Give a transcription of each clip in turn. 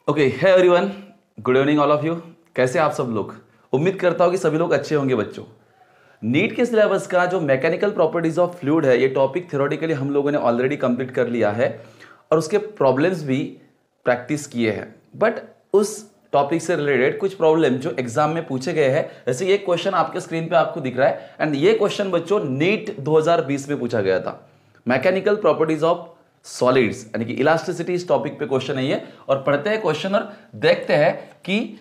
Okay, है everyone, good evening all of you. कैसे आप सब लोग? उम्मीद करता हूं कि सभी लोग अच्छे होंगे बच्चों। नीट के सिलेबस का जो मैकेनिकल प्रॉपर्टीज ऑफ फ्लूइड है, ये टॉपिक थ्योरेटिकली हम लोगों ने ऑलरेडी कंप्लीट कर लिया है और उसके प्रॉब्लम्स भी प्रैक्टिस किए हैं। बट उस टॉपिक से रिलेटेड कुछ प्रॉब्लम जो एग्जाम में पूछे गए हैं, जैसे ये क्वेश्चन आपके स्क्रीन पे आपको दिख रहा है, एंड ये क्वेश्चन बच्चों नीट 2020 में पूछा गया था। मैकेनिकल प्रॉपर्टीज ऑफ सॉलिड्स यानी कि इलास्टिसिटी इस टॉपिक पे क्वेश्चन है ये, और पढ़ते हैं क्वेश्चन और देखते हैं कि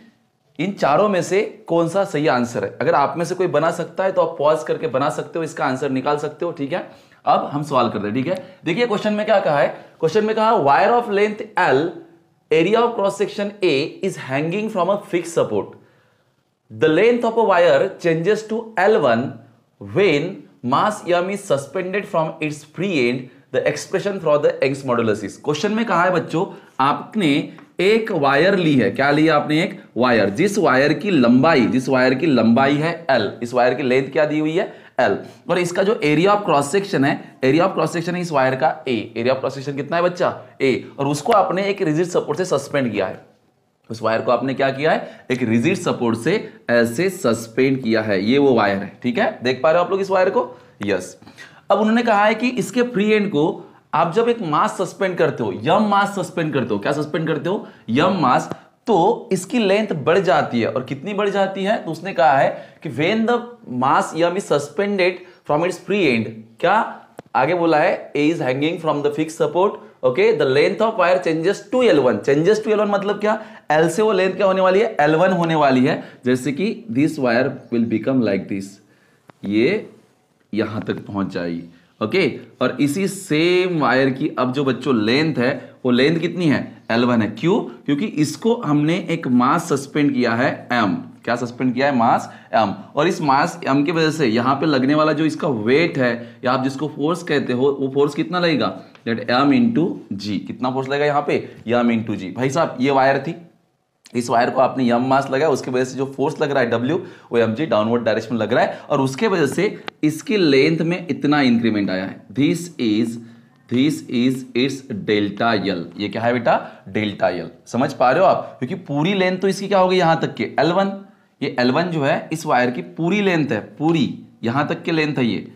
इन चारों में से कौन सा सही आंसर है। अगर आप में से कोई बना सकता है तो आप पॉज करके बना सकते हो, इसका आंसर निकाल सकते हो। ठीक है, अब हम सवाल करते हैं। ठीक है, देखिए क्वेश्चन में क्या कहा है। क्वेश्चन में कहा wire of length L, area of cross section A is hanging from a fix support. The length of a wire changes to L1 when mass m is suspended from its free end. The expression for the Young's modulus is. Question में कहा है बच्चों, आपने एक wire ली है। क्या लिया आपने? एक वायर, जिस वायर की लंबाई है L, इस वायर की लेंथ क्या दी हुई है? L, और इसका जो एरिया ऑफ क्रॉस सेक्शन है, एरिया ऑफ क्रॉस सेक्शन है इस वायर का A। Area of cross section कितना है बच्चा? A, और उसको आपने एक रिजिड सपोर्ट से सस्पेंड किया है। उस वायर को आपने क्या किया है? एक रिजिड सपोर्ट से ऐसे सस्पेंड किया है। ये वो वायर है। ठीक है, देख पा रहे हो आप लोग इस वायर को? यस। अब उन्होंने कहा है कि इसके फ्री एंड को आप जब एक मास सस्पेंड करते हो, यम मास सस्पेंड करते हो, क्या सस्पेंड करते हो? यम मास, तो इसकी लेंथ बढ़ जाती है। और कितनी बढ़ जाती है? तो उसने कहा है कि when the mass M is suspended from its free end, क्या आगे बोला है? A is hanging from the fix support. Okay, the length of wire changes to L1। Changes to L1 मतलब क्या? L से वो लेंथ क्या होने वाली है? L1 होने वाली है। जैसे कि this wire will become like this, ये यहां तक पहुंच जाएगी। ओके, और इसी सेम वायर की अब जो बच्चों लेंथ है, वो लेंथ कितनी है? L1 है। क्यों? क्योंकि इसको हमने एक मास सस्पेंड किया है M। क्या सस्पेंड किया है? मास M। और इस मास M की वजह से यहां पे लगने वाला जो इसका वेट है, या आप जिसको फोर्स कहते हो, वो फोर्स कितना लगेगा? दैट M इंटू जी। कितना फोर्स लगेगा यहाँ पे? M इंटू जी। भाई साहब, ये वायर थी, इस वायर को आपने M मास लगाया, उसकी वजह से जो फोर्स लग रहा है W, वो mg डाउनवर्ड डायरेक्शन में लग रहा है, और उसके वजह से इसकी लेंथ में इतना इंक्रीमेंट आया है। This is it's delta L। ये क्या है बेटा? Delta L। समझ पा रहे हो आप? क्योंकि पूरी लेंथ तो इसकी क्या होगी यहां तक के L1। ये L1 जो है इस वायर की पूरी लेंथ है, पूरी यहां तक के लेंथ है ये।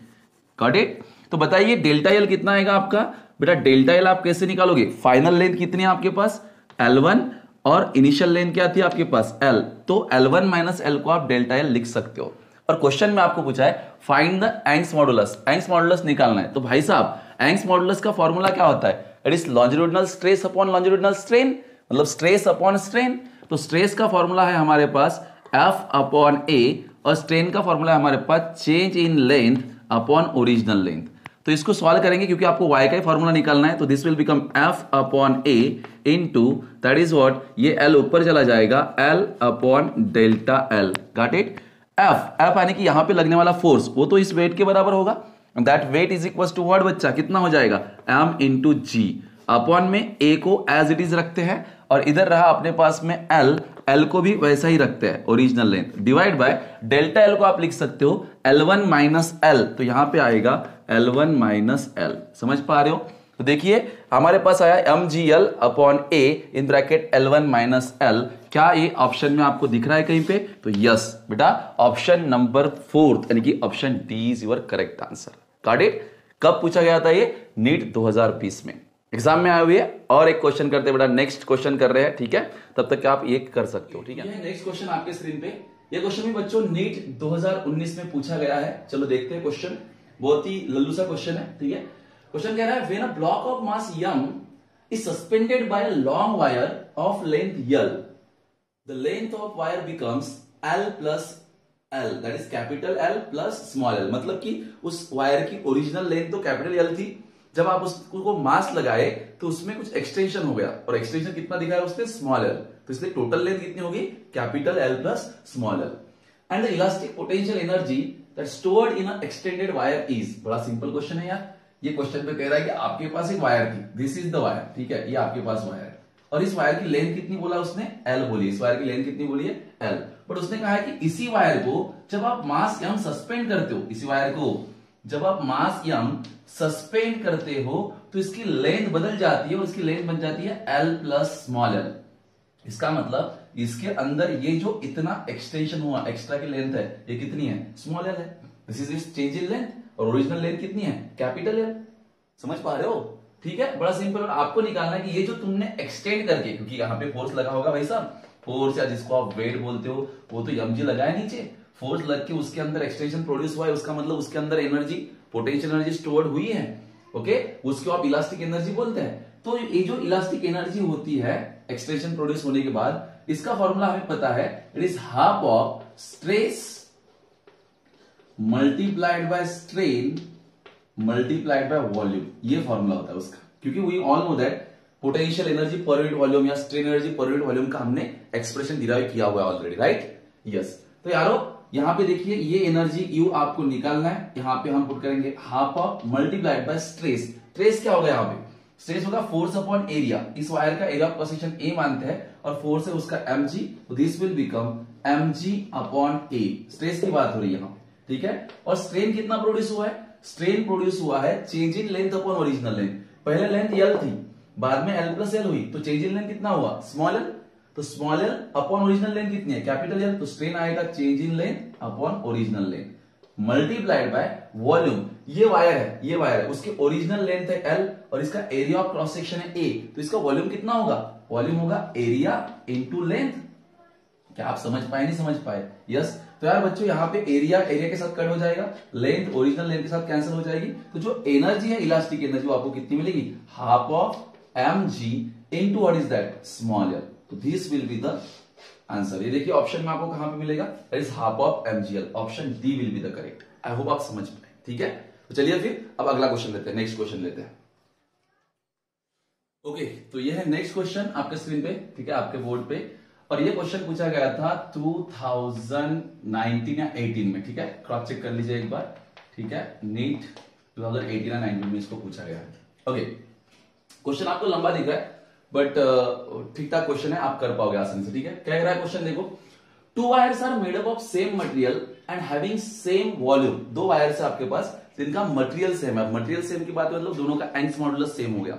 Got it? तो बताइए डेल्टा L कितना आएगा आपका? बेटा डेल्टा L आप कैसे निकालोगे? फाइनल लेंथ कितनी है आपके पास? L1, और इनिशियल लेंथ क्या थी आपके पास? L। तो L1 माइनस L को आप डेल्टा L लिख सकते हो। और क्वेश्चन में आपको पूछा है find the Young's modulus. Young's modulus निकालना है। तो भाई साहब, यंग्स मॉडुलस का फॉर्मूला क्या होता है? It is longitudinal stress upon longitudinal strain, मतलब स्ट्रेस अपॉन स्ट्रेन। तो स्ट्रेस का फॉर्मूला है हमारे पास F अपॉन A, और स्ट्रेन का फॉर्मूला है हमारे पास change in length upon original length. तो इसको सॉल्व करेंगे क्योंकि आपको y का ही फॉर्मूला निकालना है। तो this will become F upon A into that is what, ये L ऊपर चला जाएगा, L upon delta L। Got it? F यानी कि यहां पे लगने वाला फोर्स, वो तो इस वेट के बराबर होगा। That weight is equal to what बच्चा? कितना हो जाएगा? M into g. अपॉन में A को एज इट इज रखते हैं, और इधर रहा अपने पास में L को भी वैसा ही रखते हैं, original length, divide by delta L को आप लिख सकते हो L1 माइनस L। तो यहां पे आएगा L1 माइनस L। समझ पा रहे हो? तो देखिए हमारे पास आया mgl upon A in bracket L1 minus L। क्या ये ऑप्शन में आपको दिख रहा है कहीं पे? तो यस बेटा, ऑप्शन नंबर 4 यानी कि option D is your correct answer. Got it? कब पूछा गया था ये? नीट 2020 में एग्जाम में आए हुए है। और एक क्वेश्चन करते हैं बेटा, नेक्स्ट क्वेश्चन कर रहे हैं। ठीक है, तब तक आप ये कर सकते हो। ठीक है, नेक्स्ट क्वेश्चन आपके स्क्रीन पे। ये क्वेश्चन भी बच्चों नीट 2019 में पूछा गया है। चलो देखते हैं क्वेश्चन, बहुत ही लल्लू सा क्वेश्चन है। ठीक है, क्वेश्चन कह रहा है when a block of mass m is suspended bye a long wire of length L, the length of wire becomes L plus L, that is capital L plus small l। मतलब कि उस wire की original length तो capital L थी, जब आप उसको मास लगाए तो उसमें कुछ एक्सटेंशन हो गया, और एक्सटेंशन कितना दिखाया उसने? Small l। तो इसलिए टोटल लेंथ कितनी होगी? Capital L plus small l। And the elastic potential energy that stored in a extended wire is. बड़ा सिंपल क्वेश्चन है यार। ये क्वेश्चन पे कह रहा है कि आपके पास एक वायर थी, दिस इज द वायर। ठीक है, ये आपके पास वायर, और इस वायर की लेंथ कितनी बोला उसने? L बोली। इस वायर की लेंथ कितनी बोली है? L। बट उसने कहा है कि इसी वायर को जब आप मास m सस्पेंड करते हो, इसी वायर को जब आप मास m सस्पेंड करते हो, तो इसकी लेंथ बदल जाती है, और इसकी लेंथ बन जाती है L प्लस स्मॉल l। इसका मतलब इसके अंदर ये जो इतना एक्सटेंशन हुआ, एक्स्ट्रा की लेंथ है, ये कितनी है, स्मॉल एल है। This is is change in length, और ओरिजिनल लेंथ कितनी है, कैपिटल एल। समझ पा रहे हो? ठीक है, बड़ा सिंपल। और आपको निकालना है कि ये जो तुमने एक्सटेंड करके, क्योंकि यहाँ पे फोर्स लगा होगा भाई साहब, फोर्स या जिसको आप वेट बोलते हो, वो तो mg लगा है नीचे, फोर्स लग के उसके अंदर एक्सटेंशन प्रोड्यूस हुआ है, उसका मतलब उसके अंदर एनर्जी, पोटेंशियल एनर्जी स्टोर्ड हुई है। ओके, उसको आप इलास्टिक एनर्जी बोलते हैं। तो ये जो इलास्टिक एनर्जी होती है एक्सटेंशन प्रोड्यूस होने के बाद, इसका फॉर्मूला हमें पता है, it is half of stress multiplied by strain multiplied by volume. ये फॉर्मूला होता है उसका, क्योंकि we all know that potential energy per unit volume या strain energy per unit volume का हमने एक्सप्रेशन डिराइव किया हुआ है ऑलरेडी, राइट? यस। तो यारो यहां पे देखिए, ये एनर्जी यू आपको निकालना है, यहां पे हम पुट करेंगे half of multiplied by stress. Stress क्या होगा यहां पे, स्ट्रेस होगा फोर्स अपॉन एरिया। इस वायर का एरिया ऑफ क्रॉस सेक्शन ए मानते हैं और फोर्स है उसका mg, तो this will become mg upon A. Stress की बात हो रही है यहां, ठीक है। और स्ट्रेन कितना प्रोड्यूस हुआ है, स्ट्रेन प्रोड्यूस हुआ है change in length upon original length. पहले लेंथ एल थी, बाद में एल प्लस एल हुई, तो चेंज इन लेंथ कितना हुआ, स्मॉल एल। तो small L upon original length कितनी है, कैपिटल एल। तो स्ट्रेन आएगा change in length upon original length multiplied by volume. ये वायर है, ये वायर है, उसकी ओरिजिनल लेंथ है एल और इसका एरिया ऑफ क्रॉस सेक्शन है ए, तो इसका वॉल्यूम कितना होगा, वॉल्यूम होगा एरिया इंटू लेंथ। क्या आप समझ पाए, नहीं समझ पाए? यस। तो यार बच्चों यहाँ पे एरिया एरिया के साथ कट हो जाएगा, लेंथ ओरिजिनल लेंथ के साथ कैंसिल हो जाएगी, तो जो एनर्जी है इलास्टिक एनर्जी वो आपको कितनी मिलेगी, half of mg into what is that, small L. तो this will be the answer. ये देखिए ऑप्शन में आपको कहां पे मिलेगा, that is half of mgl। Option D will be the correct. I hope आप समझ पाए, ठीक है। तो चलिए फिर अब अगला क्वेश्चन लेते हैं, नेक्स्ट क्वेश्चन लेते हैं। ओके, तो ये है नेक्स्ट क्वेश्चन आपके स्क्रीन पे, ठीक है, आपके बोर्ड पे। और ये क्वेश्चन पूछा गया था 2019 या 18 में, ठीक है, क्रॉस चेक कर लीजिए एक बार, ठीक है। नीट 2018 या 19 में इसको पूछा गया है। ओके, क्वेश्चन आपको लंबा दिख रहा है बट ठीक ठाक क्वेश्चन है, आप कर पाओगे आसानी से, ठीक है। क्या कह रहा है क्वेश्चन, देखो, two wires are made up of same material and having same volume. दो वायर्स है आपके पास जिनका मटेरियल सेम है। मटेरियल सेम की बात मतलब दोनों का एंग्स मॉडुलस सेम हो गया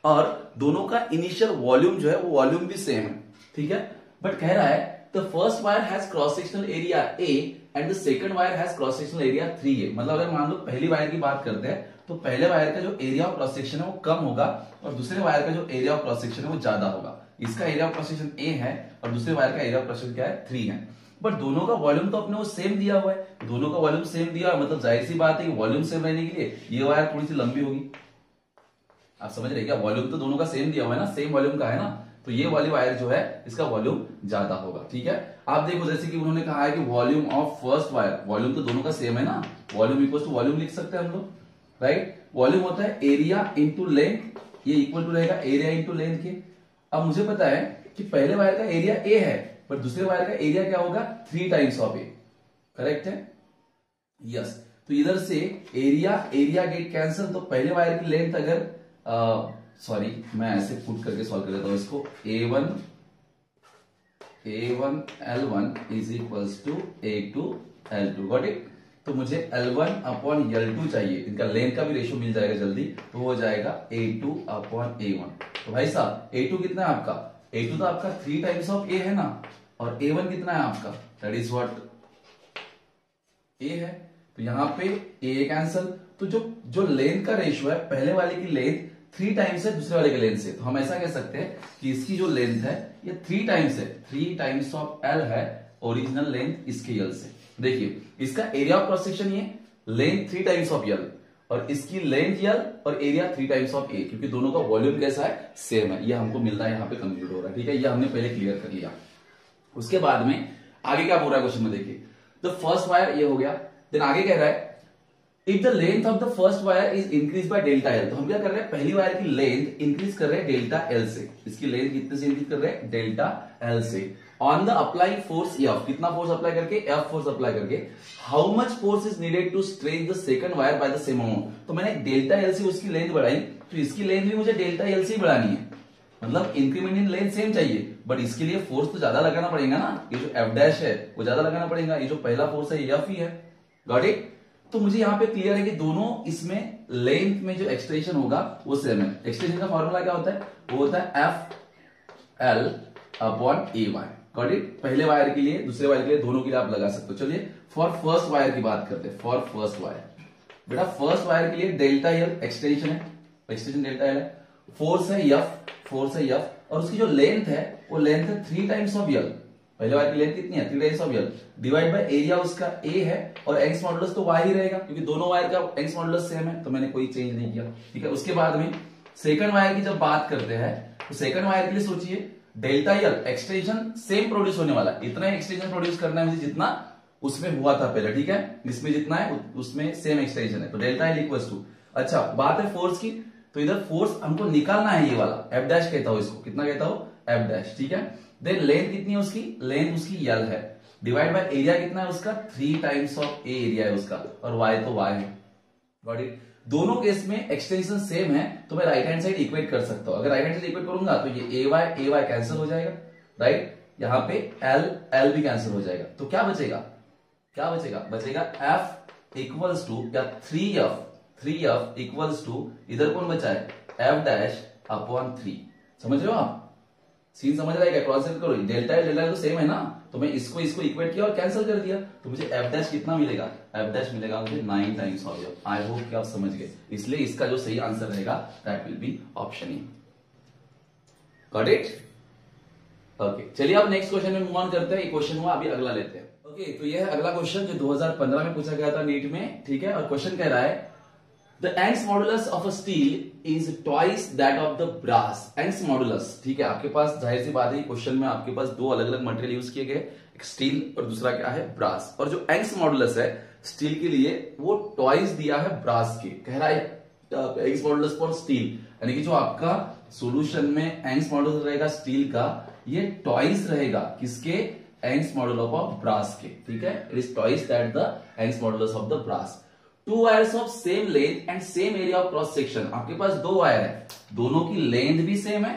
और दोनों का इनिशियल वॉल्यूम जो है वो वॉल्यूम भी सेम है, ठीक है। बट कह रहा है the first wire has cross sectional area A and the second wire has cross sectional area 3a। मतलब अगर मान लो पहली वायर की बात करते हैं तो पहले वायर का जो एरिया ऑफ क्रॉस सेक्शन है वो कम होगा और दूसरे वायर का जो एरिया ऑफ क्रॉस सेक्शन है वो ज्यादा होगा। इसका एरिया ऑफ क्रॉस सेक्शन ए है और दूसरे वायर का एरिया ऑफ क्रॉस सेक्शन क्या है, 3 है। बट दोनों का वॉल्यूम तो अपने वो सेम दिया हुआ है, दोनों का वॉल्यूम सेम दिया हुआ है, मतलब जाहिर सी बात है कि वॉल्यूम सेम रहने के लिए ये वायर थोड़ी सी लंबी होगी। आप समझ रहे क्या, वॉल्यूम तो दोनों का सेम दिया हुआ है ना, सेम वॉल्यूम का है ना, तो ये वाली वायर जो है इसका वॉल्यूम ज्यादा होगा, ठीक है। आप देखो जैसे कि उन्होंने कहा है कि volume of first wire, volume तो दोनों का सेम है ना, वॉल्यूम इक्वल टू वॉल्यूम लिख सकते हैं हम लोग, राइट। वॉल्यूम होता है एरिया इंटू लेंथ, ये इक्वल टू रहेगा एरिया इंटू लेंथ के। अब मुझे पता है कि पहले वायर का एरिया ए है बट दूसरे वायर का एरिया क्या होगा, 3 टाइम्स ऑफ ए, करेक्ट है, यस। तो इधर से एरिया एरिया गेट कैंसिल, तो पहले वायर की लेंथ अगर सॉरी मैं ऐसे पुट करके सॉल्व कर देता हूं इसको, A1 L1 is equals to A2 L2, got it. तो मुझे L1 अपॉन L2 चाहिए, इनका लेंथ का भी रेशियो मिल जाएगा जल्दी, तो हो जाएगा A2 अपॉन A1। तो भाई साहब A2 कितना है आपका, A2 तो आपका 3 टाइम्स ऑफ A है ना, और A1 कितना है आपका, दैट इज व्हाट A है। तो यहां पे A कैंसल, तो जो लेंथ का रेशियो है पहले वाले की लेंथ 3 टाइम्स है दूसरे वाले के लेंथ से, तो हम ऐसा कह सकते हैं कि इसकी जो लेंथ है ये 3 टाइम्स है, 3 टाइम्स ऑफ L है ओरिजिनल लेंथ इसके L से। देखिए इसका एरिया ऑफ क्रॉस सेक्शन ये लेंथ 3 टाइम्स ऑफ L और इसकी लेंथ L और एरिया 3 टाइम्स ऑफ A, क्योंकि दोनों का वॉल्यूम कैसा है, सेम है। ये हमको मिल रहा है, यहाँ पे कंप्यूट हो रहा है, ठीक है, ये हमने पहले क्लियर कर लिया। उसके बाद में आगे क्या बोल रहा है क्वेश्चन में, देखिए द फर्स्ट वायर ये हो गया, देन आगे कह रहा है if the length of the first wire is increase by delta L. तो हम क्या कर रहे हैं, पहली वायर की लेंथ इंक्रीज कर रहे हैं डेल्टा एल से, इसकी लेंथ कितने से इंक्रीज कर रहे हैं, डेल्टा एल से। On the applying force F, कितना फोर्स अप्लाई करके, एफ फोर्स अप्लाई करके, how much force is needed to stretch the second wire by the same amount. तो मैंने डेल्टा एल से उसकी लेंथ बढ़ाई, तो इसकी लेंथ भी मुझे डेल्टा एल से ही बढ़ानी है, मतलब इंक्रीमेंट इन लेंथ सेम चाहिए, बट इसके लिए फोर्स तो ज्यादा लगाना पड़ेगा ना, ये जो एफ डैश है वो ज्यादा लगाना पड़ेगा, ये जो पहला फोर्स है ये एफ ही है, गॉट इट। तो मुझे यहां पे क्लियर है कि दोनों इसमें लेंथ में जो एक्सटेंशन होगा वो सेम है। एक्सटेंशन का फॉर्मूला क्या होता है, वो होता है F L upon A Y. Got it? पहले वायर के लिए, दूसरे वायर के लिए, दोनों के लिए आप लगा सकते हो। चलिए फॉर फर्स्ट वायर की बात करते हैं। फॉर फर्स्ट वायर, बेटा फर्स्ट वायर के लिए डेल्टा एल एक्सटेंशन है, एक्सटेंशन डेल्टा एल है, फोर्स है एफ, फोर्स है एफ, और उसकी जो लेंथ है वो लेंथ है 3 टाइम्स ऑफ यल। पहले वायर की लेंथ कितनी है? 3 times of L, divide by area उसका ए है, और एंग्स मॉडुलस तो वाई ही रहेगा क्योंकि दोनों वायर का एंग्स मॉडुलस सेम है, तो मैंने कोई चेंज नहीं किया। ठीक है, उसके बाद में सेकंड वायर की जब बात करते हैं तो सेकंड वायर के लिए सोचिए डेल्टा यल एक्सटेंशन सेम प्रोड्यूस होने वाला, इतना ही एक्सटेंशन प्रोड्यूस करना है मुझे जितना उसमें हुआ था पहले। ठीक है, इसमें जितना है उसमें सेम एक्सटेंशन है, तो डेल्टा एल इक्वल्स टू। अच्छा बात है फोर्स की, तो इधर फोर्स हमको निकालना है, ये वाला एफ डैश कहता हूं इसको, कितना कहता हूं? F dash. ठीक है, देन लेंथ कितनी है उसकी? लेंथ उसकी यल है, डिवाइड बाय एरिया कितना है उसका? 3 टाइम्स ऑफ ए एरिया है उसका, और वाई तो वाई है। Got it? दोनों केस में एक्सटेंशन सेम है, तो मैं राइट हैंड साइड इक्वेट कर सकता हूं। अगर राइट हैंड साइड इक्वेट करूंगा तो ये ए वाई कैंसिल हो जाएगा, राइट? यहां पे एल भी कैंसिल हो जाएगा, तो क्या बचेगा? क्या बचेगा? बचेगा एफ इक्वल्स टू या 3F इक्वल्स टू, इधर कौन बचा है? F dash upon 3। समझ रहे हो आप? सीन समझ रहा है क्या? क्रॉस करो, डेल्टा एल तो सेम है ना, तो मैं इसको इक्वेट किया और कैंसिल कर दिया, तो मुझे एफ डैश कितना मिलेगा? एफ डैश मिलेगा मुझे 9 times of F. I hope कि आप समझ गए, इसलिए इसका जो सही आंसर रहेगा that will be option E. Got it? Okay, चलिए अब नेक्स्ट क्वेश्चन में मूव ऑन करते हैं। ये क्वेश्चन हुआ, अभी अगला लेते हैं। ओके, तो यह है अगला क्वेश्चन जो 2015 में पूछा गया था नीट में। ठीक है, और क्वेश्चन कह रहा है The Young's modulus of a steel is twice that of the brass. Young's modulus, ठीक है, आपके पास जाहिर सी बात है क्वेश्चन में आपके पास दो अलग अलग मटेरियल यूज किए गए, एक स्टील और दूसरा क्या है? ब्रास। और जो Young's modulus है स्टील के लिए वो ट्वाइस दिया है ब्रास के। कह रहा है Young's modulus फॉर स्टील, यानी कि जो आपका सॉल्यूशन में Young's modulus रहेगा स्टील का, ये ट्वाइस रहेगा किसके? Young's modulus ऑफ ब्रास के। ठीक है, it is twice that the Young's modulus of the brass. Two wires of same length and same area of cross section. आपके पास दो वायर है, दोनों की लेंथ भी सेम है,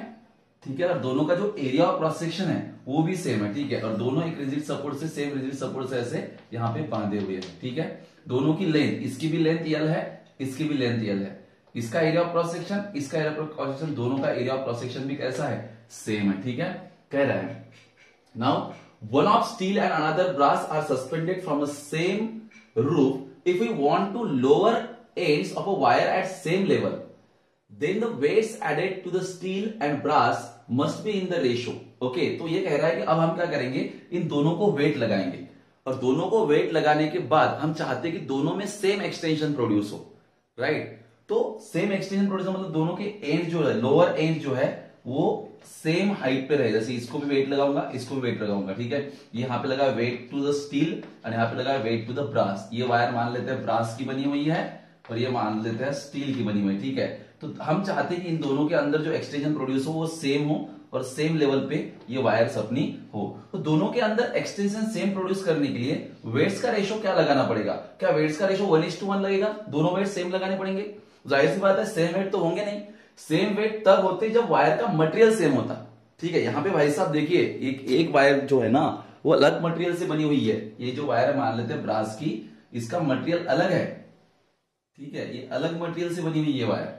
ठीक है, और दोनों का जो एरिया ऑफ क्रॉस सेक्शन है वो भी सेम है। ठीक है, और दोनों एक रिजिड सपोर्ट से, सेम रिजिड सपोर्ट से ऐसे यहाँ पे बांधे हुए हैं। ठीक है, दोनों की लेंथ, इसकी भी लेंथ यल है, इसकी भी लेंथ यल है, इसका एरिया ऑफ क्रॉस सेक्शन, इसका एरिया ऑफ क्रॉस सेक्शन, दोनों का एरिया ऑफ क्रॉस सेक्शन भी कैसा है? सेम है। ठीक है, कह रहा है now one of steel and another brass are suspended from the same roof. If we want to lower ends of a wire at same level, then the weights added to the steel and brass must be in the ratio. Okay, तो ये कह रहा है कि अब हम क्या करेंगे? इन दोनों को वेट लगाएंगे, और दोनों को वेट लगाने के बाद हम चाहते हैं कि दोनों में सेम एक्सटेंशन प्रोड्यूस हो, राइट? तो सेम एक्सटेंशन प्रोड्यूस मतलब दोनों के एंड जो है, लोअर एंड जो है वो सेम हाइट पे रहे। जैसे इसको भी वेट लगाऊंगा, इसको भी वेट लगाऊंगा। ठीक है, यहाँ पे लगा वेट टू द स्टील और यहाँ पे लगा वेट टू द ब्रास। ये वायर मान लेते हैं ब्रास की बनी हुई है और ये मान लेते हैं स्टील की बनी हुई है। ठीक है, तो हम चाहते हैं कि इन दोनों के अंदर जो एक्सटेंशन प्रोड्यूस हो वो सेम हो और सेम लेवल पे ये वायर्स अपनी हो। तो दोनों के अंदर एक्सटेंशन सेम प्रोड्यूस करने के लिए वेट्स का रेशो क्या लगाना पड़ेगा? क्या वेट्स का रेशो 1:1 लगेगा? दोनों वेट सेम लगाने पड़ेंगे? जाहिर सी बात है सेम वेट तो होंगे नहीं। सेम वेट तब होते जब वायर का मटेरियल सेम होता। ठीक है, यहां पे भाई साहब देखिए एक वायर जो है ना वो अलग मटेरियल से बनी हुई है। ये जो वायर मान लेते हैं ब्रास की, इसका मटेरियल अलग है। ठीक है, ये अलग मटेरियल से बनी हुई है वायर,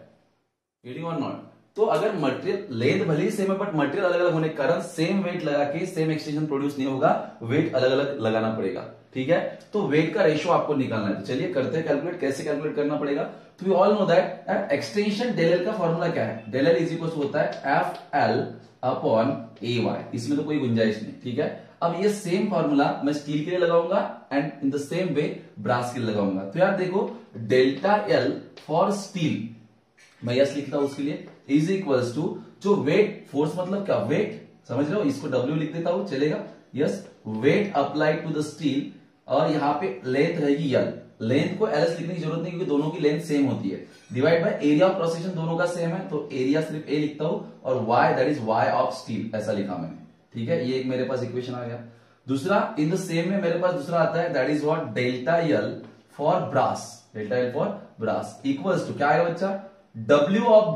गेटिंग और नॉट? तो अगर मटेरियल लेंथ भले ही सेम है बट मटेरियल अलग अलग होने के कारण सेम वेट लगा के सेम एक्सटेंशन प्रोड्यूस नहीं होगा, वेट अलग अलग लगाना पड़ेगा। ठीक है, तो वेट का रेशियो आपको निकालना है। तो चलिए करते हैं कैलकुलेट। कैसे कैलकुलेट करना पड़ेगा? तो we all know that extension del L का फॉर्मूला क्या है? Del L is equal to होता है F L upon A Y, इसमें तो कोई गुंजाइश नहीं। ठीक है, अब ये सेम फॉर्मूला मैं स्टील के लिए लगाऊंगा and in the same way brass के लिए लगाऊंगा। तो यार देखो डेल्टा एल फॉर स्टील मैं यस लिखता हूं उसके लिए इज इक्वल्स टू जो वेट, फोर्स मतलब क्या? वेट, समझ रहे हो? इसको डब्ल्यू लिख देता हूं, चलेगा? Yes, weight applied to the steel, और यहां पे लेंथ रहेगी यल। लेंथ को एलएस लिखने की जरूरत नहीं क्योंकि दोनों की लेंथ सेम होती है। Divide by area of cross section, दोनों का सेम है तो एरिया सिर्फ ए लिखता हूं, और Y that is Y of steel ऐसा लिखा मैंने। ठीक है, ये एक मेरे पास इक्वेशन आ गया। दूसरा इन द सेम में मेरे पास दूसरा आता है that is what delta L for brass, delta L for brass equals to क्या आएगा बच्चा? W of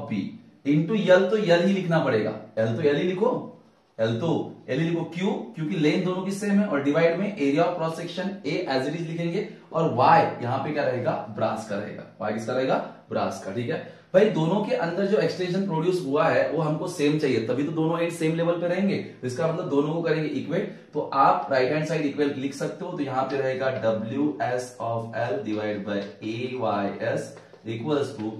B into L, तो यल ही लिखना पड़ेगा। एल तो यल ही लिखो, एल तो एल ही लिखो। क्यों? क्योंकि लेंथ दोनों की सेम है, और डिवाइड में area of cross section A as it is लिखेंगे, और वाई यहां पे क्या रहेगा? ब्रास का रहेगा। वाई किसका रहेगा? ब्रास का। ठीक है, भाई दोनों के अंदर जो एक्सटेंशन प्रोड्यूस हुआ है वो हमको सेम चाहिए, तभी तो दोनों एंड सेम लेवल पे रहेंगे। तो इसका मतलब दोनों को करेंगे इक्वेट। तो आप राइट हैंड साइड इक्वल लिख सकते हो, तो यहां पे रहेगा WS of L divide by AYS equals to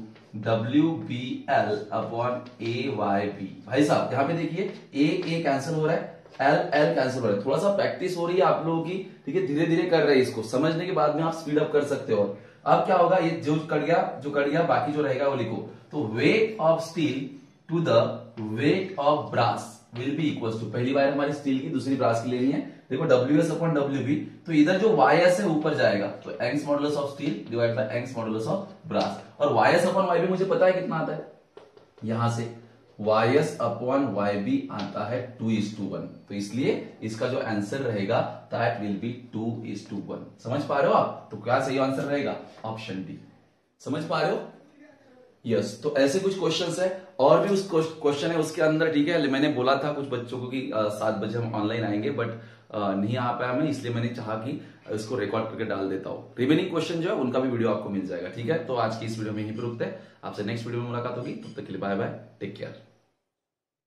WBL upon AYB। भाई साहब यहाँ पे देखिए A कैंसिल हो रहा है, L कैंसिल हो रहा है। थोड़ा सा प्रैक्टिस हो रही है आप लोगों की, ठीक है, धीरे धीरे कर रहे हैं इसको, समझने के बाद में आप स्पीड अप कर सकते हो। अब क्या होगा, ये जो कट गया बाकी जो रहेगा वो लिखो। तो weight of steel to the weight of brass will be equal to, पहली वायर हमारी स्टील की, दूसरी ब्रास की लेनी है। देखो WS अपॉन WB, तो इधर जो YS है ऊपर जाएगा, तो Young's modulus of steel divide by Young's modulus of brass. और YS अपॉन YB मुझे पता है कितना आता है, यहां से YS अपॉन YB आता है 2:1। तो इसलिए इसका जो आंसर रहेगा दैट विल बी 2:1। समझ पा रहे हो आप? तो क्या सही आंसर रहेगा? Option D. समझ पा रहे हो? यस। तो ऐसे कुछ क्वेश्चंस है, और भी उस क्वेश्चन है उसके अंदर, ठीक है। मैंने बोला था कुछ बच्चों को कि 7 बजे हम ऑनलाइन आएंगे, बट नहीं आ पाया मैं, इसलिए मैंने चाहा कि इसको रिकॉर्ड करके डाल देता हूं। रिमेनिंग क्वेश्चन जो है उनका भी वीडियो आपको मिल जाएगा, ठीक है। तो आज की इस वीडियो में यहीं पर रुकते हैं, आपसे नेक्स्ट वीडियो में मुलाकात होगी, तब तक के लिए बाय बाय, टेक केयर।